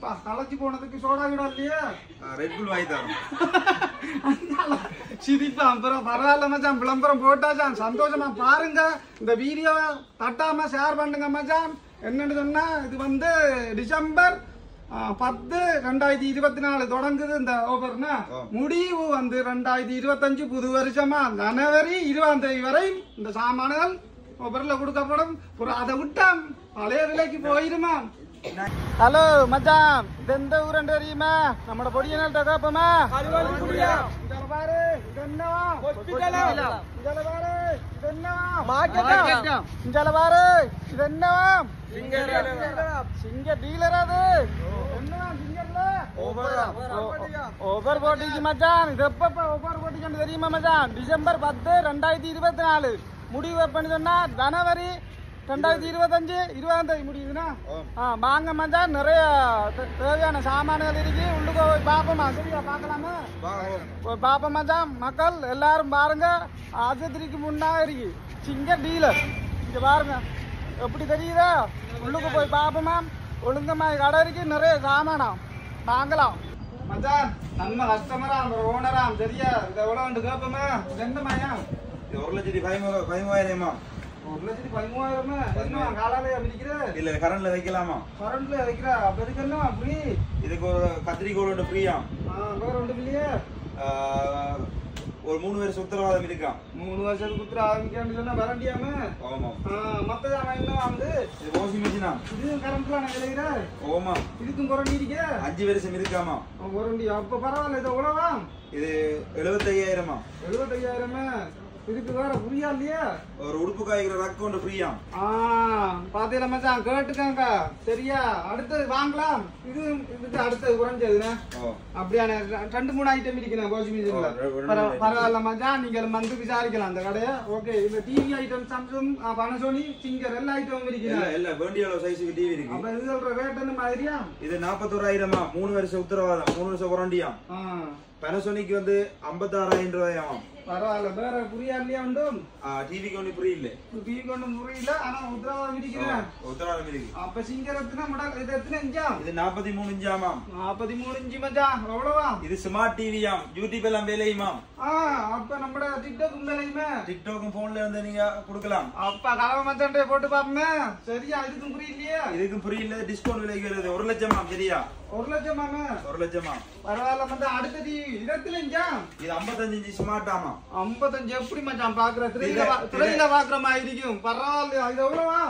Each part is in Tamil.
களைச்சி போனதுக்கு சோடா கிடா இல்லையா? ரெட் புல் வாங்கி தரோம். சிரிப்பா பரவாயில்ல மச்சான், விளம்பரம் போட்டாச்சான். சந்தோஷமா பாருங்க, இந்த வீடியோ தட்டாம ஷேர் பண்ணுங்க மச்சான். என்னன்னு சொன்னா இது டிசம்பர் 10, 2024 தொடங்குது இந்த ஓபர்னா. முடிவு 2025 புது வருஷமா ஜனவரி 20ஆம் தேதி வரை இந்த சாமான்கள் ஓபர்ல கொடுக்கப்படும். அதை விட்டா பழைய விலைக்கு போயிருமா? ஹலோ மச்சான், இது எந்த ஊரண்டு தெரியுமா? நம்ம பொடியனால் தகப்பமா பாரு, இது என்னவா? சிங்க டீலர். அது என்னவா சிங்கர்ல ஓவர் போட்டிக்கு மச்சான். இது எப்ப ஓவர் போட்டிக்கு தெரியுமா மச்சான்? டிசம்பர் 10, 2024 முடிவு பண்ணி சொன்னா ஜனவரி 2025 20ஆம் தேதி முடியுதுன்னா வாங்க மச்சான். நிறைய தேவையான சாமான்கள் இருக்கு. உள்ளுக்கு போய் பாப்போமா? சரியா பாக்கலாமா? போய் பாப்போம் மச்சான். மக்கள் எல்லாரும் பாருங்க, ஆஸ்பத்திரிக்கு முன்னா இருக்கு சிங்க டீலர். இங்க பாருங்க எப்படி தெரியுதா? உள்ளுக்கு போய் பாப்போமா? ஒழுங்கமா கடை இருக்கு, நிறைய சாமானம் வாங்கலாம் மச்சான். நம்ம கஸ்டமராம் ஓனராம். சரியா? இதை எவ்வளவு கேட்போமா? எந்த மாயா? 1,15,000. 1,13,000 காலாலயா பிடிக்கிற? இல்ல கரண்ட்ல வைக்கலாமா? கரண்ட்ல வைக்கிற. அப்ப இதுக்கு என்ன ஃப்ரீ? இதுக்கு ஒரு கத்திரிக்கோல் ஒன்று ஃப்ரீயா? வேற ஒன்று இல்லையே. ஒரு 3 வருஷம் உத்தரவாதம் இருக்கான். 3 வருஷத்துக்கு உத்தர ஆரம்பிக்கான்னு சொன்னா வரண்டியாம? ஆமா. மத்த என்ன வாங்குது? இது வாஷிங் மிஷினா? இது கரண்ட்ல நான் விளையிற. ஓமா. இதுக்கும் குரண்டி இருக்கே? 5 வருஷம் இருக்காமா? குரண்டி. அப்ப பரவாயில்ல. இது எவ்வளவா? இது 75,000. 75,000. இதுக்கு வேற புரியா இல்லையா? ஒரு உடுப்பு காய்கிற ரக் ஒன்று ஃப்ரீயா? பாத்தீங்களா மச்சான், கேட்டுக்காங்க. சரியா? அடுத்தது வாங்கலாம். இதுக்கு அடுத்தது குறைஞ்சதுண்ணே. அப்படியான 2-3 ஐட்டம் இருக்கணும் வாஷிங் மிஷின்ல. பரவாயில்ல மச்சான், நீங்க வந்து விசாரிக்கலாம் அந்த கடையை. ஓகே. இந்த டிவி ஐட்டம் சாம்சங், பானாசோனி, சிங்கர் எல்லா ஐட்டமும் இருக்கணும். இல்ல வேண்டிய அளவு சைஸுக்கு டிவி இருக்கு. அப்ப இது சொல்ற ரேட் என்ன மாதிரியா? இது 41,000. 3 வருஷம் உத்தரவாதம், 3 வருஷம் வாரண்டியா. பானாசோனிக் 56,000 ரூபாயாம். பரவாயில்ல. வேற புரியா இல்லையா? உண்டும் டிவிக்கு ஒண்ணு புரியல. டிவிக்கு ஒண்ணு புரியல. ஆனா உத்தரவாதம் இருக்கிறேன். உத்தரவாதம் இருக்கு. அப்ப சிங்கர் இது எத்தனை இன்ச்சா? இது 43 இன்ச்சாமா. 43 இன்ச்சு மச்சான். எவ்வளவா? இது ஸ்மார்ட் டிவியாம். யூடியூப் எல்லாம் வேலையுமாம். அப்ப நம்ம டிக்டாக் வேலையுமே. டிக்டாக்கும் போன்ல வந்து நீங்க கொடுக்கலாம். அப்ப கலவை மச்சான் போட்டு பாப்போமே. சரியா? இதுக்கும் புரியலையே. இதுக்கும் புரியல. டிஸ்கவுண்ட் விலைக்கு வருது. 1 லட்சமாம். சரியா? 1 லட்சமாமே. 1 லட்சமா. பரவாயில்ல மச்சான். அடுத்த டிவி இது எத்தனை இன்ச்சா? இது 55 இன்ச் ஸ்மார்ட் ஆமா. 55 எப்படி மச்சான் பாக்குற? திரையில பாக்குற மாதிரி இருக்கும். பரவாயில்ல. இது எவ்வளவா?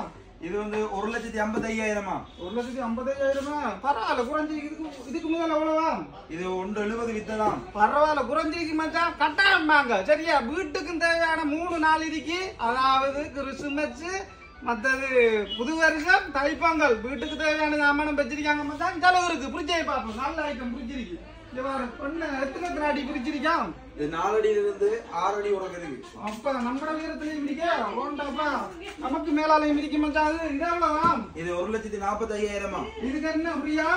இது 1,55,000. 1,55,000. பரவாயில்ல. குறைஞ்சி. இதுக்கு முதல்ல எவ்வளவா? இது 1,70 வித்தலாம். பரவாயில்ல. குறைஞ்சிக்கு மச்சான். கட்டாயம் வாங்க. சரியா? வீட்டுக்கும் தேவையான 3-4 இருக்கு. அதாவது கிறிஸ்துமஸ், மற்றது புது வருஷம், தைப்பொங்கல், வீட்டுக்கு தேவையான சாமானம் வச்சிருக்காங்க மச்சான். செலவு இருக்கு. புரிஞ்சே பாப்போம். நல்ல ஐட்டம் புரிஞ்சிருக்கு. எத்தனை அடி பிரிச்சிருக்கான்? இது 4 அடியில இருந்து 6 அடி உனக்கு இருக்கு. அப்ப நம்ம வீரத்திலயும் மிதிக்க நமக்கு மேலாலையும் மிதிக்க மச்சான். இது எவ்வளவா? இது 1,45,000. இதுக்கு என்ன ஃப்ரீயா?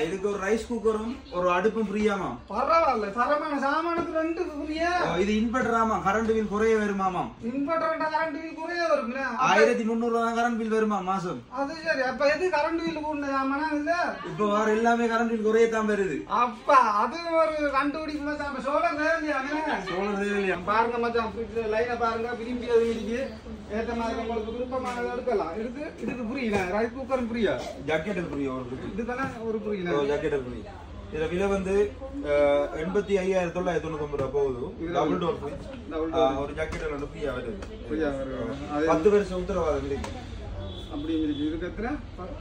இதுக்கு ஒரு ரைஸ் குக்கரும் ஒரு அடுப்பும் ஃப்ரீயாமா. பரவாயில்ல. தரமான சாமானுக்கு 2 ஃப்ரீயா? இது இன்வெர்டர் ஆமா. கரண்ட் பில் குறைய வருமாமா. இன்வெர்டர் கரண்ட் பில் குறைய வரும். 1,300 தான் கரண்ட் பில் வருமா மாசம். அது சரி. அப்ப எது கரண்ட் பில் கூடுன சாமானா இல்ல? இப்ப வேற எல்லாமே கரண்ட் பில் குறையத்தான் வருது. அப்ப அது ஒரு கண்டுபிடிப்பு மச்சான். சோலார் தேவையா? பாருங்க மச்சான், லைனை பாருங்க. விரும்பியது இருக்கு. ஏற்ற மாதிரி உங்களுக்கு விருப்பமானது எடுக்கலாம். இதுக்கு புரியல. ரைஸ் குக்கரும் புரியா? ஜாக்கெட் புரியா? இதுதானே ஒரு புரியல. ஜாக்கெட் புரியா? இதுல விலை 85,999 ரூபாய் போகுது. டபுள் டோர் ஒரு ஜாக்கெட் வந்து ஃப்ரீயா வருது. 10 வருஷம் உத்தரவாதம் இருக்கு. அப்படி இருக்கு. இதுக்கு எத்தனை?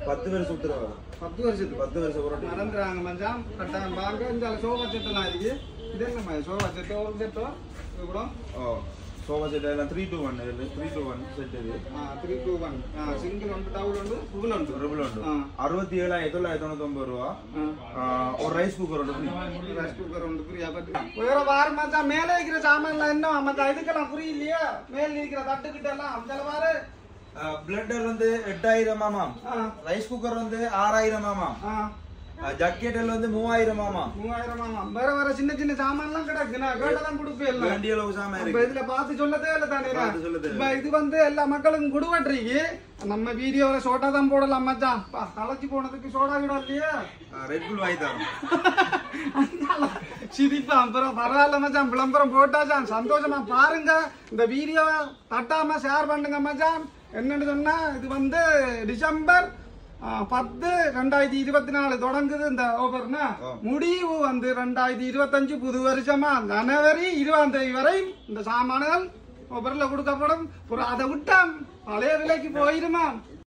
10 வருஷம் உத்தரவாதம். 10 வருஷத்துக்கு. 10 வருஷம் மறந்துறாங்க மச்சான். கட்டாயம் பாருங்க. இந்த சோஃபா செட்டெல்லாம் இருக்கு. இது என்ன சோஃபா செட்டோ? ஒரு செட்டோ இவ்வளோ? சோஃபா செட் எல்லாம் 3-to-1 செட் இது. 3-to-1 சிங்கிள் உண்டு, டபுள் உண்டு, ட்ரிபிள் உண்டு. 67,999 ரூபா. ஒரு ரைஸ் குக்கர் உண்டு. ரைஸ் குக்கர் உண்டு ஃப்ரீயா. வேற வார மச்சான். மேலே இருக்கிற சாமான்லாம் என்ன மச்சான்? இதுக்கெல்லாம் புரியலையா? மேல இருக்கிற தட்டுக்கிட்ட எல்லாம் சில வாரு பிளண்டர் வந்து 8,000 ஆமாம். ரைஸ் குக்கர் வந்து 6,000 ஆமாம். ஜக்கெட் எல்லாம் வந்து 3000 ஆமா. 3000 ஆமா. வேற வேற சின்ன சின்ன சாமான்லாம் கிடக்கு. நான் கேட்டதான் கொடுப்பேன். வேண்டிய அளவு சாமான் இருக்கு. இப்ப இதுல பார்த்து சொல்லதே இல்ல தானே. பார்த்து சொல்லதே. இப்ப இது வந்து எல்லா மக்களுக்கும் கொடுவட்றீங்க. நம்ம வீடியோல சோடா தான் போடலாம் மச்சான். கலச்சி போனதுக்கு சோடா கூட இல்லையா? ரெட் புல் வாங்கி தரோம். சிரிப்பா அப்புறம் பரவாயில்ல மச்சான், விளம்பரம் போட்டாச்சான். சந்தோஷமா பாருங்க. இந்த வீடியோ தட்டாம ஷேர் பண்ணுங்க மச்சான். என்னன்னு சொன்னா இது வந்து டிசம்பர் 10 2024 தொடங்குது இந்த ஆஃபர்னா. முடிவு வந்து 2025 புது வருஷமா ஜனவரி 20ஆம் தேதி வரை இந்த சாமான்கள் ஆஃபர்ல கொடுக்கப்படும். அதை விட்டா பழைய விலைக்கு போயிருமா?